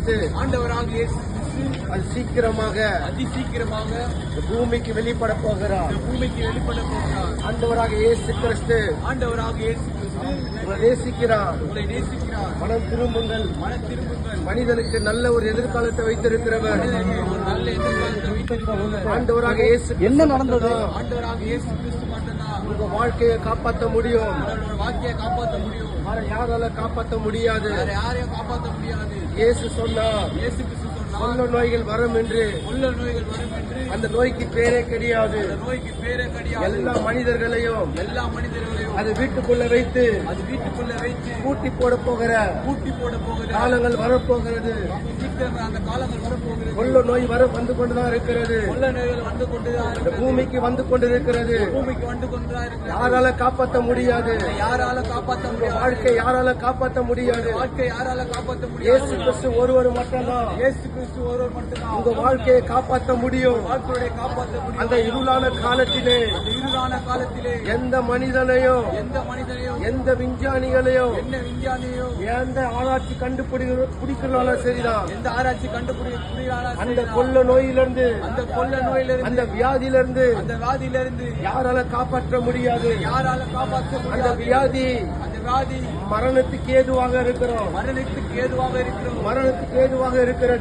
கிறிஸ்து ஆண்டவராகிய இயேசு கிறிஸ்து அது சீக்கிரமாக அதிசீக்கிரமாக பூமிக்கு வெளிப்பட போகிறார். இந்த பூமிக்கு வெளிப்பட போகிறார். ஆண்டவராக இயேசு கிறிஸ்து ஆண்டவராகிய இயேசு கிறிஸ்து உங்களை நேசிக்கிறார். உங்களை நேசிக்கிறார். மனம் திரும்புங்கள். மனம் திரும்புங்கள். மனிதனுக்கு நல்ல ஒரு எதிர்காலத்தை வைத்திருக்கிறவர் ஒரு நல்ல எதிர்காலத்தை வைத்திருக்கிறார். ஆண்டவராக இயேசு என்ன நடந்தது? ஆண்டவராகிய இயேசு கிறிஸ்து மட்டும்தான் உங்க வாழ்க்கையை காப்பாற்ற முடியும். உங்களோட வாழ்க்கையை காப்பாற்ற முடியும். வேற யாரால காப்பாற்ற முடியாது. வேற யாரையும் காப்பாற்ற முடியாது. இயேசு சொன்னார், இயேசு கிறிஸ்து சொன்னார், கொள்ள நோய்கள் வரும் என்று. உள்ள நோய்கள் வரும் என்று. அந்த நோய்க்கு பேரே கிடையாது. அந்த நோய்க்கு பேரே கிடையாது. எல்லா மனிதர்களையும் எல்லா மனிதர்களையும் அது வீட்டுக்குள்ள வைத்து அது வீட்டுக்குள்ள வைத்து கூட்டி போட போகிற கூட்டி போட போகிற காலங்கள் வரப்போகிறது. சீக்கிரம் அந்த காலங்கள் வரப்போகிறது. கொள்ள நோய் வந்து கொண்டுதான் இருக்கிறது. உள்ள நோய்கள் வந்து கொண்டுதான் இந்த இருக்கிறது. பூமிக்கு வந்து கொண்டிருக்கிறது. பூமிக்கு வந்து கொண்டுதான் இருக்கிறது. யாரால காப்பாற்ற முடியாது. யாரால காப்பாற்ற உங்க முடியாது. வாழ்க்கை யாரால காப்பாற்ற முடியாது. வாழ்க்கை யாரால காப்பாற்ற முடியாது. இயேசு கிறிஸ்து ஒருவர் மட்டும்தான் இயேசு கிறிஸ்து ஒருவர் மட்டும்தான் உங்க வாழ்க்கையை காப்பாற்ற முடியும். வாழ்க்கையை காப்பாற்ற முடியும். அந்த இருளான காலத்திலே அந்த இருளான காலத்திலே எந்த மனிதனையும் எந்த மனிதனையும் எந்த விஞ்ஞானிகளையும் என்ன விஞ்ஞானியையும் எந்த ஆராய்ச்சி கண்டுபிடிக்கிறாலும் சரிதான் எந்த ஆராய்ச்சி கண்டுபிடிக்கிறாலும் அந்த கொள்ள நோயிலிருந்து அந்த கொள்ள நோயிலிருந்து அந்த வியாதியிலிருந்து அந்த வியாதியிலிருந்து யாரால காப்பாற்ற முடியாது. யாரால காப்பாற்ற அந்த முடியாது. வியாதி அந்த வியாதி மரணத்துக்கு ஏதுவாக இருக்கிறோம். மரணத்துக்கு ஏதுவாக இருக்கிறோம். மரணத்துக்கு ஏதுவாக இருக்கிறது.